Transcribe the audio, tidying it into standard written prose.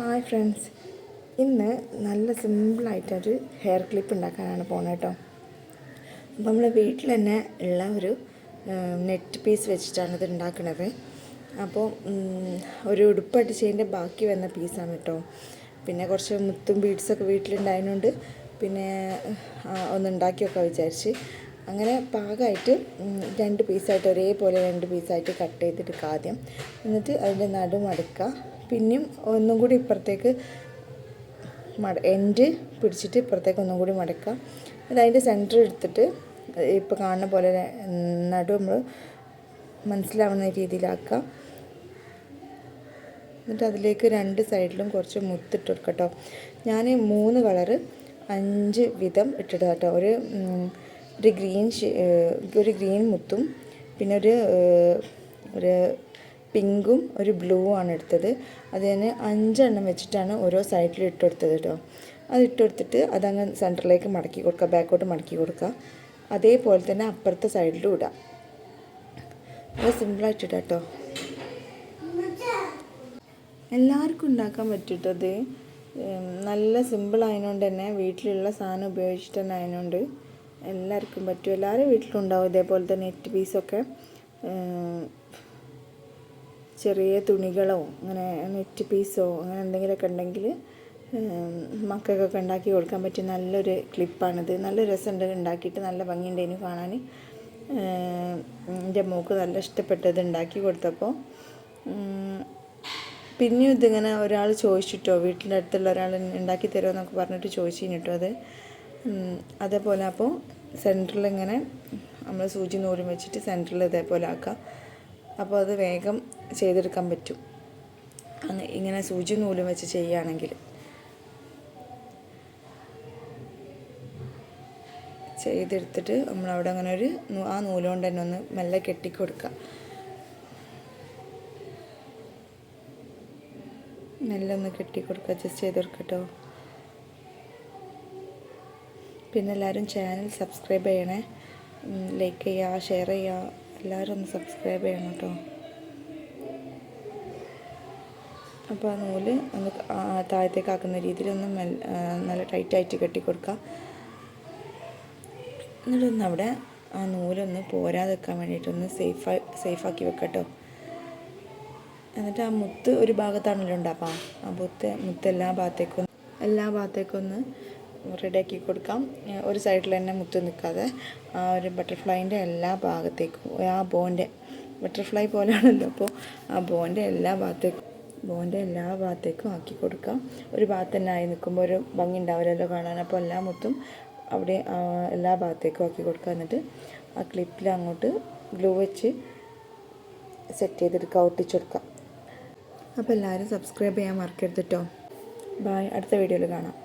Hi friends, ഇന്ന് നല്ല സിമ്പിളായിട്ടൊരു hair clip ഉണ്ടാക്കാനാണ് പോകുന്നത് കേട്ടോ. അപ്പോൾ നമ്മൾ വീട്ടിൽ തന്നെ ഉള്ള ഒരു നെറ്റ് പീസ് വെച്ചിട്ടാണ് ഇത് ഉണ്ടാക്കുന്നത്. അപ്പോൾ ഒരു ഉടുപ്പടിച്ചതിൻ്റെ ബാക്കി വന്ന പീസാണ് കേട്ടോ. പിന്നെ കുറച്ച് മുത്തും ബീഡ്സൊക്കെ വീട്ടിലുണ്ടായതുകൊണ്ട് പിന്നെ ഒന്നുണ്ടാക്കിയൊക്കെ വിചാരിച്ച് അങ്ങനെ പാകമായിട്ട് രണ്ട് പീസായിട്ട് ഒരേപോലെ രണ്ട് പീസായിട്ട് കട്ട് ചെയ്തെടുക്കുക ആദ്യം. എന്നിട്ട് അതിൻ്റെ നടുമടക്കുക, പിന്നെയും ഒന്നും കൂടി ഇപ്പുറത്തേക്ക് എൻഡ് പിടിച്ചിട്ട് ഇപ്പുറത്തേക്ക് ഒന്നും കൂടി മടക്കുക. എന്നിട്ട് അതിൻ്റെ സെൻറ്റർ എടുത്തിട്ട് ഇപ്പോൾ കാണുന്ന പോലെ നടു നമ്മൾ മനസ്സിലാവുന്ന രീതിയിലാക്കുക. എന്നിട്ട് അതിലേക്ക് രണ്ട് സൈഡിലും കുറച്ച് മുത്തിട്ട് കൊടുക്കുക കേട്ടോ. ഞാൻ 3 കളറ് 5 വിധം ഇട്ടിട്ട് കേട്ടോ. ഒരു ഗ്രീൻ മുത്തും പിന്നെ ഒരു പിങ്കും ഒരു ബ്ലൂ ആണ് എടുത്തത്. അതിന് 5 എണ്ണം വെച്ചിട്ടാണ് ഓരോ സൈഡിൽ ഇട്ട് കൊടുത്തത് കേട്ടോ. അത് ഇട്ട് കൊടുത്തിട്ട് അതങ്ങ് സെൻറ്ററിലേക്ക് മടക്കി കൊടുക്കുക, ബാക്കോട്ട് മടക്കി കൊടുക്കുക. അതേപോലെ തന്നെ അപ്പുറത്തെ സൈഡിലും ഇടാം. അത് സിമ്പിളായിട്ട് ഇടാം കേട്ടോ. എല്ലാവർക്കും ഉണ്ടാക്കാൻ പറ്റിയിട്ടത് നല്ല സിമ്പിൾ ആയതുകൊണ്ട് തന്നെ വീട്ടിലുള്ള സാധനം ഉപയോഗിച്ചിട്ട് തന്നെ ആയതുകൊണ്ട് എല്ലാവർക്കും പറ്റും. എല്ലാവരും വീട്ടിലുണ്ടാവും ഇതേപോലത്തെ നെറ്റ് പീസൊക്കെ. ചെറിയ തുണികളോ അങ്ങനെ നെറ്റ് പീസോ അങ്ങനെ എന്തെങ്കിലുമൊക്കെ ഉണ്ടെങ്കിൽ മക്കൾക്കൊക്കെ ഉണ്ടാക്കി കൊടുക്കാൻ പറ്റിയ നല്ലൊരു ക്ലിപ്പാണിത്. നല്ല രസമുണ്ട്, ഉണ്ടാക്കിയിട്ട് നല്ല ഭംഗിയുണ്ട് ഇനി കാണാൻ. എൻ്റെ മോൾക്ക് നല്ല ഇഷ്ടപ്പെട്ടത് ഉണ്ടാക്കി കൊടുത്തപ്പോൾ. പിന്നെയും ഇതിങ്ങനെ ഒരാൾ ചോദിച്ചിട്ടോ, വീട്ടിൻ്റെ അടുത്തുള്ള ഒരാൾ ഉണ്ടാക്കി തരുമോ എന്നൊക്കെ പറഞ്ഞിട്ട് ചോദിച്ചിന് കേട്ടോ. അതേപോലെ അപ്പോൾ സെൻറ്ററിൽ ഇങ്ങനെ നമ്മൾ സൂചി നൂലും വെച്ചിട്ട് സെൻറ്ററിൽ ഇതേപോലെ ആക്കാം. അപ്പോൾ അത് വേഗം ചെയ്തെടുക്കാൻ പറ്റും ഇങ്ങനെ സൂചി നൂലും വെച്ച് ചെയ്യുകയാണെങ്കിൽ. ചെയ്തെടുത്തിട്ട് നമ്മളവിടെ അങ്ങനെ ആ നൂലുകൊണ്ട് തന്നെ ഒന്ന് മെല്ലെ കെട്ടിക്കൊടുക്കുക. മെല്ലെ ഒന്ന് കെട്ടിക്കൊടുക്കുക, ജസ്റ്റ് ചെയ്ത് കൊടുക്കട്ടോ. പിന്നെ എല്ലാവരും ചാനൽ സബ്സ്ക്രൈബ് ചെയ്യണേ, ലൈക്ക് ചെയ്യുക, ഷെയർ ചെയ്യുക. എല്ലാവരും ഒന്ന് സബ്സ്ക്രൈബ് ചെയ്യണം കേട്ടോ. അപ്പോൾ ആ നൂല് ഒന്ന് താഴത്തേക്ക് ആക്കുന്ന രീതിയിലൊന്ന് നല്ല ടൈറ്റായിട്ട് കെട്ടിക്കൊടുക്കുക. എന്നിട്ടൊന്ന് അവിടെ ആ നൂലൊന്ന് പോരാതെ വെക്കാൻ വേണ്ടിയിട്ടൊന്ന് സേഫാക്കി വെക്കട്ടോ. എന്നിട്ട് ആ മുത്ത് ഒരു ഭാഗത്താണല്ലോ ഉണ്ടാക്കാം. ആ മുത്ത് എല്ലാ ഭാഗത്തേക്കൊന്ന് റെഡിയാക്കി കൊടുക്കാം. ഒരു സൈഡിൽ തന്നെ മുത്ത് നിൽക്കാതെ ആ ഒരു ബട്ടർഫ്ലൈൻ്റെ എല്ലാ ഭാഗത്തേക്കും, ആ ബോൻ്റെ ബട്ടർഫ്ലൈ പോലെയാണല്ലോ, അപ്പോൾ ആ ബോൻ്റെ എല്ലാ ഭാഗത്തേക്കും ആക്കി കൊടുക്കാം. ഒരു ഭാഗത്ത് തന്നെ ആയി നിൽക്കുമ്പോൾ ഒരു ഭംഗി ഉണ്ടാവില്ലല്ലോ കാണാൻ. അപ്പോൾ എല്ലാ മുത്തും അവിടെ എല്ലാ ഭാഗത്തേക്കും ആക്കി കൊടുക്കുക. എന്നിട്ട് ആ ക്ലിപ്പിൽ അങ്ങോട്ട് ഗ്ലൂ വെച്ച് സെറ്റ് ചെയ്തെടുക്കുക, ഒട്ടിച്ചെടുക്കുക. അപ്പോൾ എല്ലാവരും സബ്സ്ക്രൈബ് ചെയ്യാൻ മറക്കരുത് കേട്ടോ. ബൈ, അടുത്ത വീഡിയോയിൽ കാണാം.